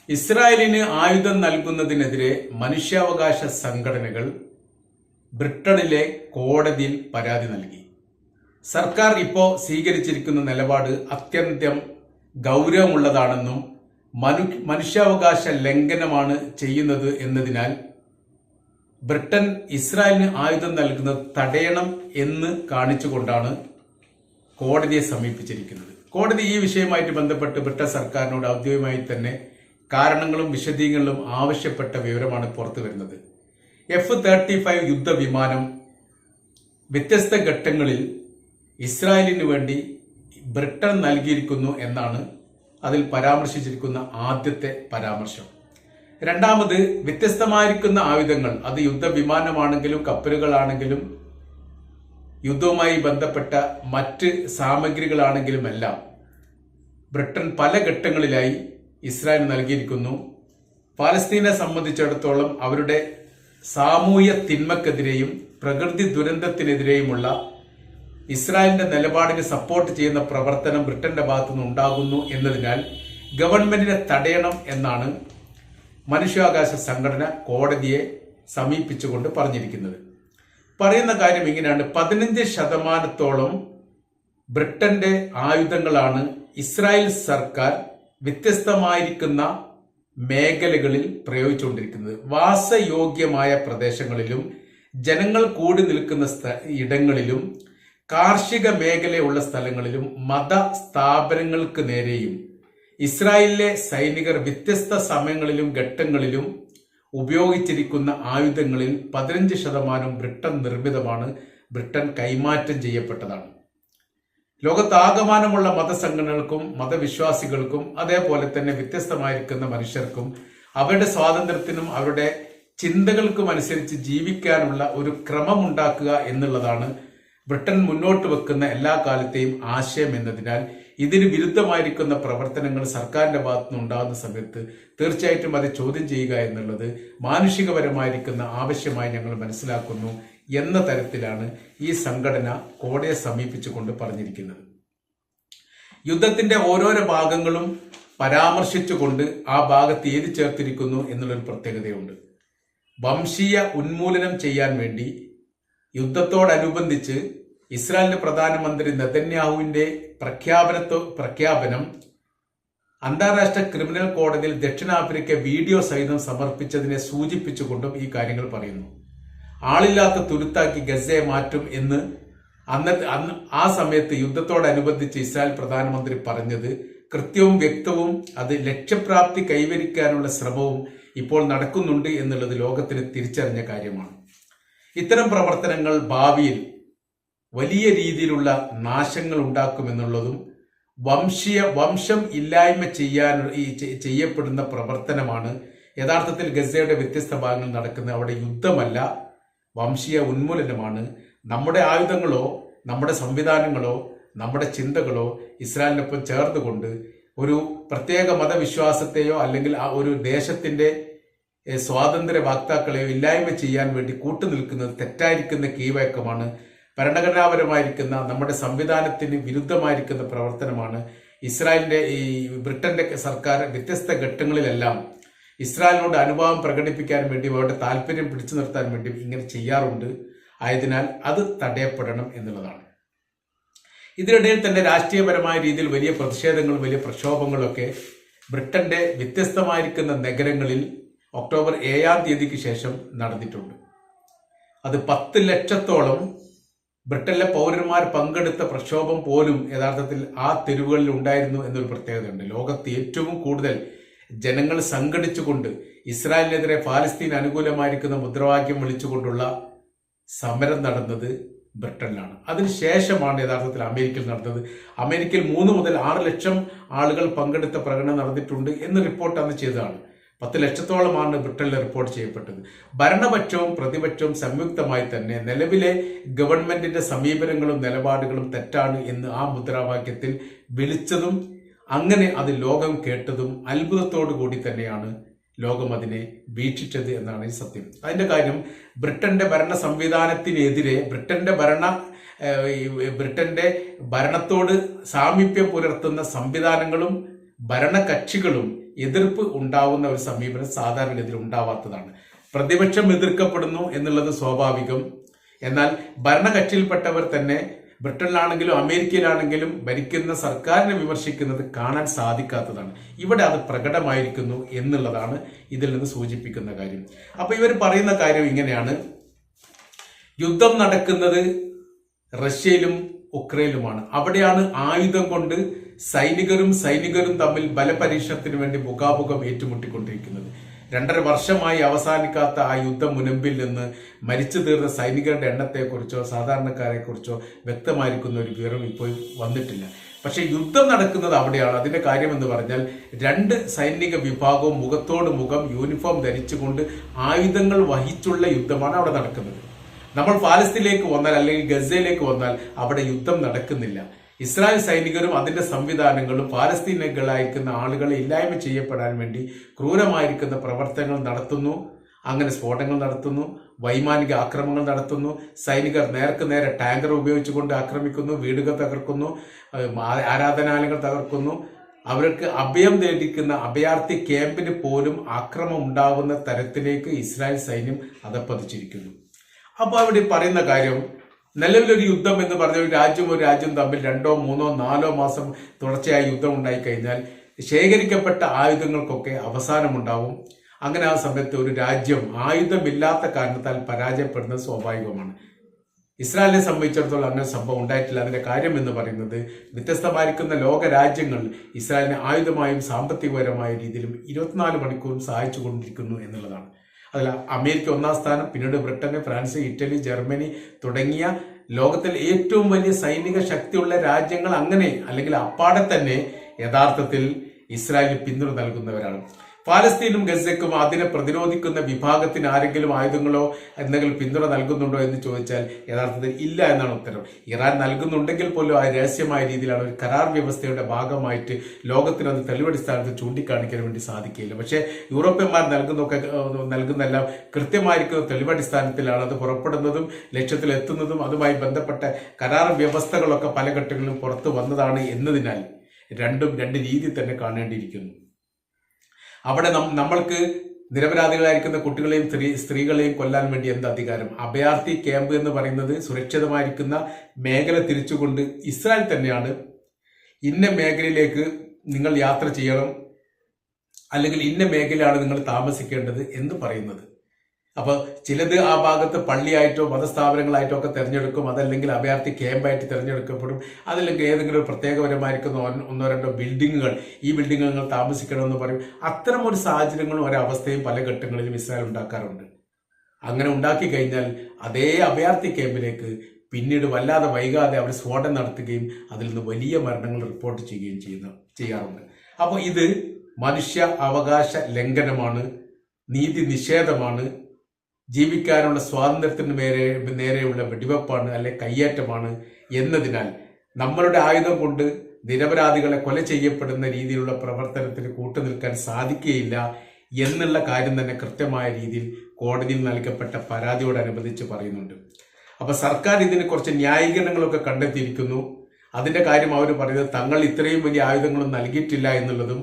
ഇസ്രായേലിന് ആയുധം നൽകുന്നതിനെതിരെ മനുഷ്യാവകാശ സംഘടനകൾ ബ്രിട്ടനിലെ കോടതിയിൽ പരാതി നൽകി. സർക്കാർ ഇപ്പോൾ സ്വീകരിച്ചിരിക്കുന്ന നിലപാട് അത്യന്തം ഗൗരവമുള്ളതാണെന്നും മനുഷ്യാവകാശ ലംഘനമാണ് ചെയ്യുന്നത് എന്നതിനാൽ ബ്രിട്ടൻ ഇസ്രായേലിന് ആയുധം നൽകുന്നത് തടയണം എന്ന് കാണിച്ചുകൊണ്ടാണ് കോടതിയെ സമീപിച്ചിരിക്കുന്നത്. കോടതി ഈ വിഷയവുമായിട്ട് ബന്ധപ്പെട്ട് ബ്രിട്ടൻ സർക്കാരിനോട് ഔദ്യോഗികമായി തന്നെ കാരണങ്ങളും വിശദീകരണങ്ങളും ആവശ്യപ്പെട്ട വിവരമാണ് പുറത്തു വരുന്നത്. F-35 യുദ്ധവിമാനം വ്യത്യസ്ത ഘട്ടങ്ങളിൽ ഇസ്രായേലിന് വേണ്ടി ബ്രിട്ടൻ നൽകിയിരിക്കുന്നു എന്നാണ് അതിൽ പരാമർശിച്ചിരിക്കുന്ന ആദ്യത്തെ പരാമർശം. രണ്ടാമത്, വ്യത്യസ്തമായിരിക്കുന്ന ആയുധങ്ങൾ, അത് യുദ്ധവിമാനമാണെങ്കിലും കപ്പലുകളാണെങ്കിലും യുദ്ധവുമായി ബന്ധപ്പെട്ട മറ്റ് സാമഗ്രികളാണെങ്കിലും എല്ലാം ബ്രിട്ടൻ പല ഘട്ടങ്ങളിലായി ഇസ്രായേൽ നൽകിയിരിക്കുന്നു. പാലസ്തീനെ സംബന്ധിച്ചിടത്തോളം അവരുടെ സാമൂഹ്യ തിന്മക്കെതിരെയും പ്രകൃതി ദുരന്തത്തിനെതിരെയുമുള്ള ഇസ്രായേലിന്റെ നിലപാടിനെ സപ്പോർട്ട് ചെയ്യുന്ന പ്രവർത്തനം ബ്രിട്ടന്റെ ഭാഗത്തുനിന്ന് ഉണ്ടാകുന്നു എന്നതിനാൽ ഗവൺമെന്റിനെ തടയണം എന്നാണ് മനുഷ്യാവകാശ സംഘടന കോടതിയെ സമീപിച്ചുകൊണ്ട് പറഞ്ഞിരിക്കുന്നത്. പറയുന്ന കാര്യം ഇങ്ങനെയാണ്: 15% ബ്രിട്ടന്റെ ആയുധങ്ങളാണ് ഇസ്രായേൽ സർക്കാർ വ്യത്യസ്തമായിരിക്കുന്ന മേഖലകളിൽ പ്രയോഗിച്ചുകൊണ്ടിരിക്കുന്നത്. വാസയോഗ്യമായ പ്രദേശങ്ങളിലും ജനങ്ങൾ കൂടി നിൽക്കുന്ന ഇടങ്ങളിലും കാർഷിക മേഖലയുള്ള സ്ഥലങ്ങളിലും മത സ്ഥാപനങ്ങൾക്ക് നേരെയും ഇസ്രായേലിലെ സൈനികർ വ്യത്യസ്ത സമയങ്ങളിലും ഘട്ടങ്ങളിലും ഉപയോഗിച്ചിരിക്കുന്ന ആയുധങ്ങളിൽ 15% ബ്രിട്ടൻ നിർമ്മിതമാണ്, ബ്രിട്ടൻ കൈമാറ്റം ചെയ്യപ്പെട്ടതാണ്. ലോകത്താകമാനമുള്ള മതസംഘടനകൾക്കും മതവിശ്വാസികൾക്കും അതേപോലെ തന്നെ വ്യത്യസ്തമായിരിക്കുന്ന മനുഷ്യർക്കും അവരുടെ സ്വാതന്ത്ര്യത്തിനും അവരുടെ ചിന്തകൾക്കും അനുസരിച്ച് ജീവിക്കാനുള്ള ഒരു ക്രമമുണ്ടാക്കുക എന്നുള്ളതാണ് ബ്രിട്ടൻ മുന്നോട്ട് വെക്കുന്ന എല്ലാ കാലത്തെയും ആശയം എന്നതിനാൽ ഇതിന് വിരുദ്ധമായിരിക്കുന്ന പ്രവർത്തനങ്ങൾ സർക്കാരിന്റെ ഭാഗത്തുനിന്ന് ഉണ്ടാകുന്ന സമയത്ത് തീർച്ചയായിട്ടും അത് ചോദ്യം ചെയ്യുക എന്നുള്ളത് മാനുഷികപരമായിരിക്കുന്ന ആവശ്യമായി ഞങ്ങൾ മനസ്സിലാക്കുന്നു എന്ന തരത്തിലാണ് ഈ സംഘടന കോടതിയെ സമീപിച്ചുകൊണ്ട് പറഞ്ഞിരിക്കുന്നത്. യുദ്ധത്തിന്റെ ഓരോരോ ഭാഗങ്ങളും പരാമർശിച്ചുകൊണ്ട് ആ ഭാഗത്ത് ഏത് ചേർത്തിരിക്കുന്നു എന്നുള്ളൊരു പ്രത്യേകതയുണ്ട്. വംശീയ ഉന്മൂലനം ചെയ്യാൻ വേണ്ടി യുദ്ധത്തോടനുബന്ധിച്ച് ഇസ്രായേലിന്റെ പ്രധാനമന്ത്രി നെതന്യാഹുവിന്റെ പ്രഖ്യാപനം അന്താരാഷ്ട്ര ക്രിമിനൽ കോടതിയിൽ ദക്ഷിണാഫ്രിക്ക വീഡിയോ സഹിതം സമർപ്പിച്ചതിനെ സൂചിപ്പിച്ചുകൊണ്ടും ഈ കാര്യങ്ങൾ പറയുന്നു. ആളില്ലാത്ത തുരുത്താക്കി ഗസയെ മാറ്റും എന്ന് ആ സമയത്ത് യുദ്ധത്തോടനുബന്ധിച്ച് ഇസ്രായേൽ പ്രധാനമന്ത്രി പറഞ്ഞത് കൃത്യവും വ്യക്തവും അത് ലക്ഷ്യപ്രാപ്തി കൈവരിക്കാനുള്ള ശ്രമവും ഇപ്പോൾ നടക്കുന്നുണ്ട് എന്നുള്ളത് ലോകത്തിന് തിരിച്ചറിഞ്ഞ കാര്യമാണ്. ഇത്തരം പ്രവർത്തനങ്ങൾ ഭാവിയിൽ വലിയ രീതിയിലുള്ള നാശങ്ങൾ ഉണ്ടാക്കുമെന്നുള്ളതും വംശം ഇല്ലായ്മ ചെയ്യപ്പെടുന്ന പ്രവർത്തനമാണ് യഥാർത്ഥത്തിൽ ഗസയുടെ വ്യത്യസ്ത ഭാഗങ്ങളിൽ നടക്കുന്നത്. അവിടെ യുദ്ധമല്ല, വംശീയ ഉന്മൂലനമാണ്. നമ്മുടെ ആയുധങ്ങളോ നമ്മുടെ സംവിധാനങ്ങളോ നമ്മുടെ ചിന്തകളോ ഇസ്രായേലിനൊപ്പം ചേർന്നുകൊണ്ട് ഒരു പ്രത്യേക മതവിശ്വാസത്തെയോ അല്ലെങ്കിൽ ആ ഒരു ദേശത്തിന്റെ സ്വാതന്ത്ര്യ വാക്താക്കളെയോ ഇല്ലായ്മ ചെയ്യാൻ വേണ്ടി കൂട്ടുനിൽക്കുന്നത് തെറ്റായിരിക്കുന്ന കീഴ്വഴക്കമാണ്. ഭരണഘടനാപരമായിരിക്കുന്ന നമ്മുടെ സംവിധാനത്തിന് വിരുദ്ധമായിരിക്കുന്ന പ്രവർത്തനമാണ്. ഇസ്രായേലിന്റെ ഈ ബ്രിട്ടന്റെ സർക്കാർ വ്യത്യസ്ത ഘട്ടങ്ങളിലെല്ലാം ഇസ്രായേലിനോട് അനുഭാവം പ്രകടിപ്പിക്കാൻ വേണ്ടി അവരുടെ താല്പര്യം പിടിച്ചു നിർത്താൻ വേണ്ടി ഇങ്ങനെ ചെയ്യാറുണ്ട്. ആയതിനാൽ അത് തടയപ്പെടണം എന്നുള്ളതാണ്. ഇതിനിടയിൽ തന്നെ രാഷ്ട്രീയപരമായ രീതിയിൽ വലിയ പ്രതിഷേധങ്ങളും വലിയ പ്രക്ഷോഭങ്ങളൊക്കെ ബ്രിട്ടന്റെ വ്യത്യസ്തമായിരിക്കുന്ന നഗരങ്ങളിൽ ഒക്ടോബർ 7 ശേഷം നടന്നിട്ടുണ്ട്. അത് 10 ലക്ഷത്തോളം ബ്രിട്ടനിലെ പൗരന്മാർ പങ്കെടുത്ത പ്രക്ഷോഭം പോലും യഥാർത്ഥത്തിൽ ആ തെരുവുകളിൽ ഉണ്ടായിരുന്നു എന്നൊരു പ്രത്യേകതയുണ്ട്. ലോകത്ത് ഏറ്റവും കൂടുതൽ ജനങ്ങൾ സംഘടിച്ചുകൊണ്ട് ഇസ്രായേലിനെതിരെ പാലസ്തീൻ അനുകൂലമായിരിക്കുന്ന മുദ്രാവാക്യം വിളിച്ചുകൊണ്ടുള്ള സമരം നടന്നത് ബ്രിട്ടനിലാണ്. അതിനുശേഷമാണ് യഥാർത്ഥത്തിൽ അമേരിക്കയിൽ നടന്നത്. അമേരിക്കയിൽ 3 മുതൽ 6 ലക്ഷം ആളുകൾ പങ്കെടുത്ത പ്രകടനം നടന്നിട്ടുണ്ട് എന്ന് റിപ്പോർട്ട് അന്ന് ചെയ്തതാണ്. 10 ലക്ഷത്തോളമാണ് ബ്രിട്ടനിൽ റിപ്പോർട്ട് ചെയ്യപ്പെട്ടത്. ഭരണപക്ഷവും പ്രതിപക്ഷവും സംയുക്തമായി തന്നെ നിലവിലെ ഗവൺമെന്റിന്റെ സമീപനങ്ങളും നിലപാടുകളും തെറ്റാണ് എന്ന് ആ മുദ്രാവാക്യത്തിൽ വിളിച്ചതും അങ്ങനെ അത് ലോകം കേട്ടതും അത്ഭുതത്തോടു കൂടി തന്നെയാണ് ലോകം അതിനെ വീക്ഷിച്ചത് എന്നാണ് ഈ സത്യം. അതിന്റെ കാര്യം ബ്രിട്ടന്റെ ഭരണ സംവിധാനത്തിനെതിരെ ബ്രിട്ടന്റെ ഭരണത്തോട് സാമീപ്യം പുലർത്തുന്ന സംവിധാനങ്ങളും ഭരണകക്ഷികളും എതിർപ്പ് ഉണ്ടാവുന്ന ഒരു സമീപനം സാധാരണഗതിയിൽ ഉണ്ടാവാത്തതാണ്. പ്രതിപക്ഷം എതിർക്കപ്പെടുന്നു എന്നുള്ളത് സ്വാഭാവികം. എന്നാൽ ഭരണകക്ഷിയിൽപ്പെട്ടവർ തന്നെ ബ്രിട്ടനിലാണെങ്കിലും അമേരിക്കയിലാണെങ്കിലും ഭരിക്കുന്ന സർക്കാരിനെ വിമർശിക്കുന്നത് കാണാൻ സാധിക്കാത്തതാണ്. ഇവിടെ അത് പ്രകടമായിരിക്കുന്നു എന്നുള്ളതാണ് ഇതിൽ നിന്ന് സൂചിപ്പിക്കുന്ന കാര്യം. അപ്പൊ ഇവർ പറയുന്ന കാര്യം ഇങ്ങനെയാണ്: യുദ്ധം നടക്കുന്നത് റഷ്യയിലും ഉക്രൈനിലുമാണ്. അവിടെയാണ് ആയുധം കൊണ്ട് സൈനികരും തമ്മിൽ ബലപരീക്ഷണത്തിന് വേണ്ടി മുഖാമുഖം ഏറ്റുമുട്ടിക്കൊണ്ടിരിക്കുന്നത്. 2.5 വർഷമായി അവസാനിക്കാത്ത ആ യുദ്ധം മുനമ്പിൽ നിന്ന് മരിച്ചു തീർന്ന സൈനികരുടെ എണ്ണത്തെക്കുറിച്ചോ സാധാരണക്കാരെക്കുറിച്ചോ വ്യക്തമായിരിക്കുന്ന ഒരു വിവരം ഇപ്പോൾ വന്നിട്ടില്ല. പക്ഷെ യുദ്ധം നടക്കുന്നത് അവിടെയാണ്. അതിന്റെ കാര്യം എന്ന് പറഞ്ഞാൽ 2 സൈനിക വിഭാഗവും മുഖത്തോട് മുഖം യൂണിഫോം ധരിച്ചുകൊണ്ട് ആയുധങ്ങൾ വഹിച്ചുള്ള യുദ്ധമാണ് അവിടെ നടക്കുന്നത്. നമ്മൾ ഫലസ്തീനിലേക്ക് വന്നാൽ അല്ലെങ്കിൽ ഗസയിലേക്ക് വന്നാൽ അവിടെ യുദ്ധം നടക്കുന്നില്ല. ഇസ്രായേൽ സൈനികരും അതിന്റെ സംവിധാനങ്ങളും ഫലസ്തീനികളായിരിക്കുന്ന ആളുകളെ ഇല്ലായ്മ ചെയ്യപ്പെടാൻ വേണ്ടി ക്രൂരമായിരിക്കുന്ന പ്രവർത്തനങ്ങൾ നടത്തുന്നു. അങ്ങനെ സ്ഫോടനങ്ങൾ നടത്തുന്നു, വൈമാനിക ആക്രമണങ്ങൾ നടത്തുന്നു, സൈനികർ നേർക്ക് നേരെ ടാങ്കർ ഉപയോഗിച്ചുകൊണ്ട് ആക്രമിക്കുന്നു, വീടുകൾ തകർക്കുന്നു, ആരാധനാലയങ്ങൾ തകർക്കുന്നു. അവർക്ക് അഭയം തേടിക്കുന്ന അഭയാർത്ഥി ക്യാമ്പിന് പോലും ആക്രമണം ഉണ്ടാകുന്ന തരത്തിലേക്ക് ഇസ്രായേൽ സൈന്യം അധപ്പതിച്ചിരിക്കുന്നു. അപ്പൊ അവിടെ പറയുന്ന കാര്യം, നിലവിലൊരു യുദ്ധം എന്ന് പറഞ്ഞ ഒരു രാജ്യം തമ്മിൽ 2, 3, 4 മാസം തുടർച്ചയായി യുദ്ധം ഉണ്ടായിക്കഴിഞ്ഞാൽ ശേഖരിക്കപ്പെട്ട ആയുധങ്ങൾക്കൊക്കെ അവസാനമുണ്ടാവും. അങ്ങനെ ആ സമയത്ത് ഒരു രാജ്യം ആയുധമില്ലാത്ത കാരണത്താൽ പരാജയപ്പെടുന്നത് സ്വാഭാവികമാണ്. ഇസ്രായേലിനെ സംബന്ധിച്ചിടത്തോളം അങ്ങനെ സംഭവം ഉണ്ടായിട്ടില്ല. അതിന്റെ കാര്യം എന്ന് പറയുന്നത് വ്യത്യസ്തമായിരിക്കുന്ന ലോക രാജ്യങ്ങൾ ഇസ്രായേലിനെ ആയുധമായും സാമ്പത്തികപരമായ രീതിയിലും 24 മണിക്കൂറും സഹായിച്ചു കൊണ്ടിരിക്കുന്നു എന്നുള്ളതാണ്. അതിൽ അമേരിക്ക 1-ാം സ്ഥാനം, പിന്നീട് ബ്രിട്ടന്, ഫ്രാൻസ്, ഇറ്റലി, ജർമ്മനി തുടങ്ങിയ ലോകത്തിൽ ഏറ്റവും വലിയ സൈനിക ശക്തിയുള്ള രാജ്യങ്ങൾ അങ്ങനെ അല്ലെങ്കിൽ അപ്പാടെ തന്നെ യഥാർത്ഥത്തിൽ ഇസ്രായേലിന് പിന്തുണ നൽകുന്നവരാണ്. ഫലസ്തീനും ഗസയ്ക്കും അതിനെ പ്രതിരോധിക്കുന്ന വിഭാഗത്തിന് ആരെങ്കിലും ആയുധങ്ങളോ എന്തെങ്കിലും പിന്തുണ നൽകുന്നുണ്ടോ എന്ന് ചോദിച്ചാൽ യഥാർത്ഥത്തിൽ ഇല്ല എന്നാണ് ഉത്തരം. ഇറാൻ നൽകുന്നുണ്ടെങ്കിൽ പോലും ആ രഹസ്യമായ രീതിയിലാണ് ഒരു കരാർ വ്യവസ്ഥയുടെ ഭാഗമായിട്ട് ലോകത്തിന് അത് തെളിവടിസ്ഥാനത്ത് ചൂണ്ടിക്കാണിക്കാൻ വേണ്ടി സാധിക്കില്ല. പക്ഷേ യൂറോപ്യന്മാർ നൽകുന്നെല്ലാം കൃത്യമായിരിക്കുന്ന തെളിവടിസ്ഥാനത്തിലാണ് അത് പുറപ്പെടുന്നതും ലക്ഷ്യത്തിലെത്തുന്നതും. അതുമായി ബന്ധപ്പെട്ട കരാർ വ്യവസ്ഥകളൊക്കെ പല ഘട്ടങ്ങളിലും പുറത്തു വന്നതാണ് എന്നതിനാൽ രണ്ടും 2 രീതി തന്നെ കാണേണ്ടിയിരിക്കുന്നു. അവിടെ നമ്മൾക്ക് നിരപരാധികളായിരിക്കുന്ന കുട്ടികളെയും സ്ത്രീകളെയും കൊല്ലാൻ വേണ്ടി എന്ത് അധികാരം? അഭയാർത്ഥി ക്യാമ്പ് എന്ന് പറയുന്നത് സുരക്ഷിതമായിരിക്കുന്ന മേഖല തിരിച്ചുകൊണ്ട് ഇസ്രായേൽ തന്നെയാണ് ഇന്ന മേഖലയിലേക്ക് നിങ്ങൾ യാത്ര ചെയ്യണം, അല്ലെങ്കിൽ ഇന്ന മേഖലയാണ് നിങ്ങൾ താമസിക്കേണ്ടത് എന്ന് പറയുന്നത്. അപ്പൊ ചിലത് ആ ഭാഗത്ത് പള്ളിയായിട്ടോ മതസ്ഥാപനങ്ങളായിട്ടോ ഒക്കെ തിരഞ്ഞെടുക്കും, അതല്ലെങ്കിൽ അഭയാർത്ഥി ക്യാമ്പായിട്ട് തിരഞ്ഞെടുക്കപ്പെടും, അതല്ലെങ്കിൽ ഏതെങ്കിലും പ്രത്യേകപരമായിരിക്കുന്ന 1-2 ബിൽഡിങ്ങുകൾ, ഈ ബിൽഡിങ്ങുകൾ നിങ്ങൾ താമസിക്കണമെന്ന് പറയും. അത്തരം ഒരു സാഹചര്യങ്ങളും ഒരവസ്ഥയും പല ഘട്ടങ്ങളിലും ഇസ്രായേൽ ഉണ്ടാക്കാറുണ്ട്. അങ്ങനെ ഉണ്ടാക്കി കഴിഞ്ഞാൽ അതേ അഭയാർത്ഥി ക്യാമ്പിലേക്ക് പിന്നീട് വല്ലാതെ വൈകാതെ അവർ സ്ഫോടനം നടത്തുകയും അതിൽ നിന്ന് വലിയ മരണങ്ങൾ റിപ്പോർട്ട് ചെയ്യുകയും ചെയ്യാറുണ്ട്. അപ്പോൾ ഇത് മനുഷ്യ അവകാശ ലംഘനമാണ്, നീതി നിഷേധമാണ്, ജീവിക്കാനുള്ള സ്വാതന്ത്ര്യത്തിന് നേരെയുള്ള വെടിവെപ്പാണ്, അല്ലെ കയ്യേറ്റമാണ് എന്നതിനാൽ നമ്മളുടെ ആയുധം കൊണ്ട് നിരപരാധികളെ കൊല ചെയ്യപ്പെടുന്ന രീതിയിലുള്ള പ്രവർത്തനത്തിന് കൂട്ടുനിൽക്കാൻ സാധിക്കുകയില്ല എന്നുള്ള കാര്യം തന്നെ കൃത്യമായ രീതിയിൽ കോടതിയിൽ നൽകപ്പെട്ട പരാതിയോടനുബന്ധിച്ച് പറയുന്നുണ്ട്. അപ്പൊ സർക്കാർ ഇതിന് കുറച്ച് ന്യായീകരണങ്ങളൊക്കെ കണ്ടെത്തിയിരിക്കുന്നു. അതിന്റെ കാര്യം അവർ പറയുന്നത് തങ്ങൾ ഇത്രയും വലിയ ആയുധങ്ങളൊന്നും നൽകിയിട്ടില്ല എന്നുള്ളതും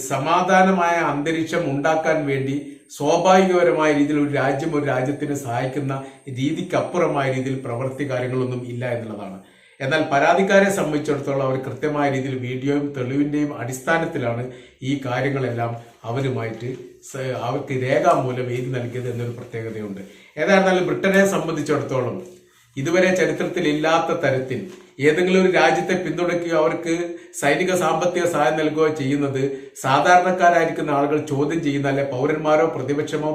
സമാധാനമായ അന്തരീക്ഷം ഉണ്ടാക്കാൻ വേണ്ടി സ്വാഭാവികപരമായ രീതിയിൽ ഒരു രാജ്യത്തിന് സഹായിക്കുന്ന രീതിക്കപ്പുറമായ രീതിയിൽ പ്രവൃത്തി കാര്യങ്ങളൊന്നും ഇല്ല എന്നുള്ളതാണ്. എന്നാൽ പരാതിക്കാരെ സംബന്ധിച്ചിടത്തോളം അവർ കൃത്യമായ രീതിയിൽ വീഡിയോയും തെളിവിന്റെയും അടിസ്ഥാനത്തിലാണ് ഈ കാര്യങ്ങളെല്ലാം അവർക്ക് രേഖാമൂലം എഴുതി നൽകിയത് എന്നൊരു പ്രത്യേകതയുണ്ട്. ഏതായിരുന്നാലും ബ്രിട്ടനെ സംബന്ധിച്ചിടത്തോളം ഇതുവരെ ചരിത്രത്തിൽ ഇല്ലാത്ത തരത്തിൽ ഏതെങ്കിലും ഒരു രാജ്യത്തെ പിന്തുണയ്ക്കുകയോ അവർക്ക് സൈനിക സാമ്പത്തിക സഹായം നൽകുകയോ ചെയ്യുന്നത് സാധാരണക്കാരായിരിക്കുന്ന ആളുകൾ ചോദ്യം ചെയ്യുന്ന, അല്ലെ പൗരന്മാരോ പ്രതിപക്ഷമോ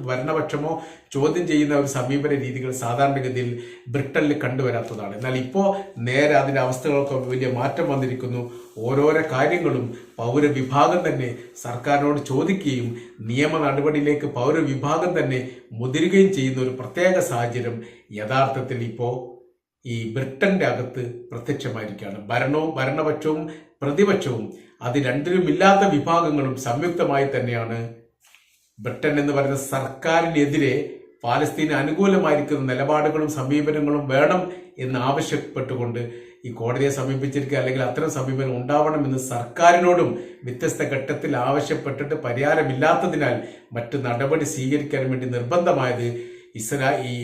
ഭരണപക്ഷമോ ചോദ്യം ചെയ്യുന്ന ഒരു സമീപന രീതികൾ സാധാരണഗതിയിൽ ബ്രിട്ടനിൽ കണ്ടുവരാത്തതാണ്. എന്നാൽ ഇപ്പോൾ നേരെ അതിന്റെ അവസ്ഥകൾക്ക് വലിയ മാറ്റം വന്നിരിക്കുന്നു. ഓരോരോ കാര്യങ്ങളും പൗരവിഭാഗം തന്നെ സർക്കാരിനോട് ചോദിക്കുകയും നിയമ നടപടിയിലേക്ക് പൗരവിഭാഗം തന്നെ മുതിരുകയും ചെയ്യുന്ന ഒരു പ്രത്യേക സാഹചര്യം യഥാർത്ഥത്തിൽ ഇപ്പോൾ ഈ ബ്രിട്ടന്റെ അകത്ത് പ്രത്യക്ഷമായിരിക്കുകയാണ്. ഭരണപക്ഷവും പ്രതിപക്ഷവും അത് രണ്ടിലുമില്ലാത്ത വിഭാഗങ്ങളും സംയുക്തമായി തന്നെയാണ് ബ്രിട്ടൻ എന്ന് പറയുന്ന സർക്കാരിനെതിരെ പാലസ്തീന് അനുകൂലമായിരിക്കുന്ന നിലപാടുകളും സമീപനങ്ങളും വേണം എന്ന് ആവശ്യപ്പെട്ടുകൊണ്ട് ഈ കോടതിയെ സമീപിച്ചിരിക്കുക, അല്ലെങ്കിൽ അത്തരം സമീപനം ഉണ്ടാവണമെന്ന് സർക്കാരിനോടും വ്യത്യസ്ത ഘട്ടത്തിൽ ആവശ്യപ്പെട്ടിട്ട് പരിഹാരമില്ലാത്തതിനാൽ മറ്റു നടപടി സ്വീകരിക്കാൻ വേണ്ടി നിർബന്ധമായത് ഈ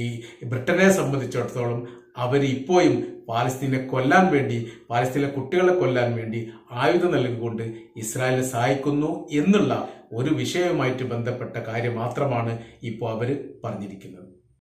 ബ്രിട്ടനെ സംബന്ധിച്ചിടത്തോളം അവർ ഇപ്പോഴും പാലസ്തീനെ കൊല്ലാൻ വേണ്ടി, പാലസ്തീനിലെ കുട്ടികളെ കൊല്ലാൻ വേണ്ടി ആയുധം നൽകിക്കൊണ്ട് ഇസ്രായേലിനെ സഹായിക്കുന്നു എന്നുള്ള ഒരു വിഷയവുമായിട്ട് ബന്ധപ്പെട്ട കാര്യം മാത്രമാണ് ഇപ്പോൾ അവർ പറഞ്ഞിരിക്കുന്നത്.